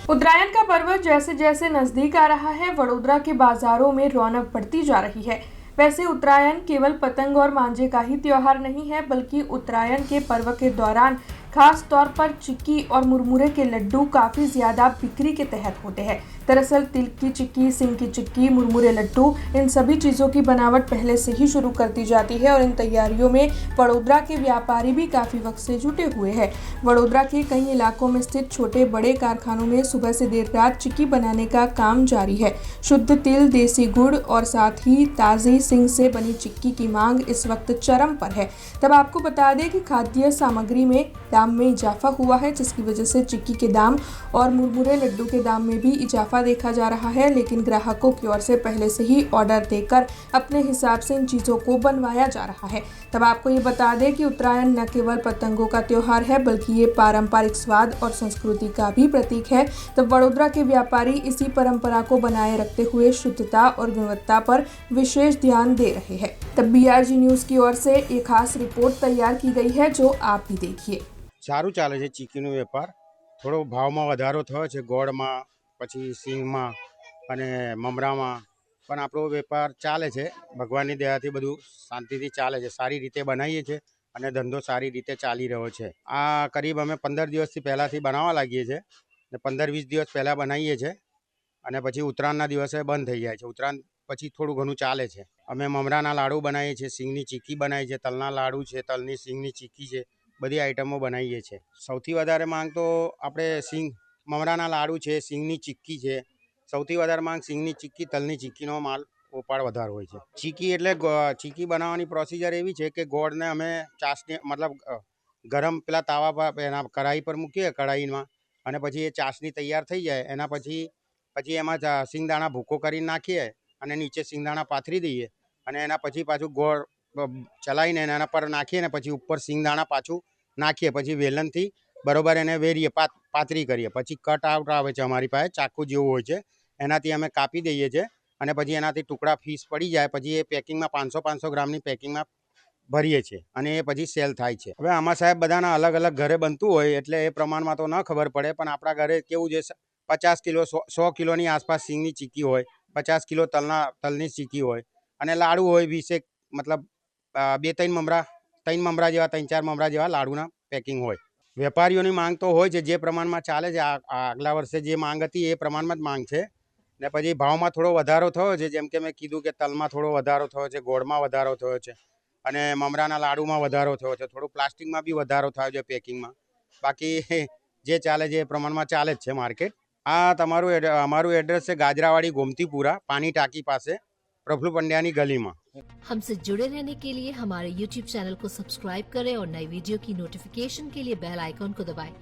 उत्तरायण का पर्व जैसे जैसे नजदीक आ रहा है, वडोदरा के बाजारों में रौनक बढ़ती जा रही है। वैसे उत्तरायण केवल पतंग और मांझे का ही त्योहार नहीं है, बल्कि उत्तरायण के पर्व के दौरान खास तौर पर चिक्की और मुरमुरे के लड्डू काफी ज्यादा बिक्री के तहत होते हैं। दरअसल तिल की चिक्की, सिंग की चिक्की, मुरमुरे लड्डू, इन सभी चीजों की बनावट पहले से ही शुरू कर दी जाती है और इन तैयारियों में वडोदरा के व्यापारी भी काफी वक्त से जुटे हुए हैं। वडोदरा के कई इलाकों में स्थित छोटे बड़े कारखानों में सुबह से देर रात चिक्की बनाने का काम जारी है। शुद्ध तिल, देसी गुड़ और साथ ही ताजी सिंग से बनी चिक्की की मांग इस वक्त चरम पर है। तब आपको बता दें कि खाद्य सामग्री में दाम में इजाफा हुआ है, जिसकी वजह से चिक्की के दाम और मुरमुरे लड्डू के दाम में भी इजाफा देखा जा रहा है। लेकिन ग्राहकों की ओर से पहले से ही ऑर्डर देकर अपने हिसाब से इन चीज़ों को बनवाया जा रहा है। तब आपको ये बता दें कि उत्तरायण न केवल पतंगों का त्योहार है, बल्कि ये पारंपरिक स्वाद और संस्कृति का भी प्रतीक है। तब वडोदरा के व्यापारी इसी परंपरा को बनाए रखते हुए शुद्धता और गुणवत्ता पर विशेष ध्यान दे रहे हैं। तब BRG न्यूज़ की ओर से एक खास रिपोर्ट तैयार की गई है, जो आप भी देखिए। સારું ચાલે છે ચીકીનો વેપાર. થોડો ભાવમાં વધારો થયો છે ગોળમાં, પછી સિંગમાં અને મમરામાં, પણ આપણો વેપાર ચાલે છે. ભગવાનની દયાથી બધું શાંતિથી ચાલે છે. સારી રીતે બનાવીએ છીએ અને ધંધો સારી રીતે ચાલી રહ્યો છે. આ કરીબ અમે 15 દિવસથી પહેલાંથી બનાવવા લાગીએ છીએ ને 15-20 દિવસ પહેલાં બનાવીએ છીએ અને પછી ઉત્તરાયણના દિવસે બંધ થઈ જાય છે. ઉત્તરાયણ પછી થોડું ઘણું ચાલે છે. અમે મમરાના લાડુ બનાવીએ છીએ, સિંગની ચીક્કી બનાવીએ છીએ, તલના લાડુ છે, તલની સિંગની ચીક્કી છે, બધી આઈટમો બનાવીએ છીએ. સૌથી વધારે માંગ તો આપણે મમરાના લાડુ છે, સિંગની ચીક્કી છે. સૌથી વધારે માંગ સિંગની ચીક્કી, તલની ચીક્કીનો માલ ઓપાડ વધારે હોય છે. ચીક્કી એટલે ચીક્કી બનાવવાની પ્રોસિજર એવી છે કે ગોળને અમે ચાસણી મતલબ ગરમ પેલા તાવા પર એના કઢાઈ પર મૂકીએ કઢાઈમાં, અને પછી એ ચાસણી તૈયાર થઈ જાય એના પછી એમાં સિંગદાણા ભૂકો કરીને નાખીએ અને નીચે સિંગદાણા પાથરી દઈએ અને એના પછી પાછું ગોળ ચલાવીને એના પર નાખીએ ને પછી ઉપર સિંગદાણા પાછું નાખીએ, પછી વેલણથી બરોબર એને વેરીએ, પાતરી કરીએ. પછી કટ આઉટ આવે છે અમારી પાસે, ચાકુ જેવું હોય છે, એનાથી અમે કાપી દઈએ છીએ અને પછી એનાથી ટુકડા પીસ પડી જાય પછી એ પેકિંગમાં 500 ગ્રામની પેકિંગમાં ભરીએ છીએ અને એ પછી સેલ થાય છે. હવે આમાં સાહેબ બધાના અલગ અલગ ઘરે બનતું હોય એટલે એ પ્રમાણમાં તો ન ખબર પડે, પણ આપણા ઘરે કેવું છે 50 કિલો 100 કિલોની આસપાસ સિંગની ચીક્કી હોય, 50 કિલો તલની ચીક્કી હોય અને લાડુ હોય 20 મતલબ 2-3 મમરા જેવા 3-4 મમરા જેવા લાડુના પેકિંગ હોય. વેપારીઓની માંગ તો હોય છે, જે પ્રમાણમાં ચાલે છે. આગલા વર્ષે જે માંગ હતી એ પ્રમાણમાં જ માંગ છે ને પછી ભાવમાં થોડો વધારો થયો છે. જેમ કે મેં કીધું કે તલમાં થોડો વધારો થયો છે, ગોળમાં વધારો થયો છે અને મમરાના લાડુમાં વધારો થયો છે. થોડું પ્લાસ્ટિકમાં બી વધારો થયો છે પેકિંગમાં. બાકી જે ચાલે છે એ પ્રમાણમાં ચાલે જ છે માર્કેટ. અમારું એડ્રેસ છે ગાજરાવાડી गोमतीपुरा, पानी टाकी पासे, प्रफुल्ल पंड्यानी गली में। हमसे जुड़े रहने के लिए हमारे YouTube चैनल को सब्सक्राइब करें और नई वीडियो की नोटिफिकेशन के लिए बेल आइकॉन को दबाएं।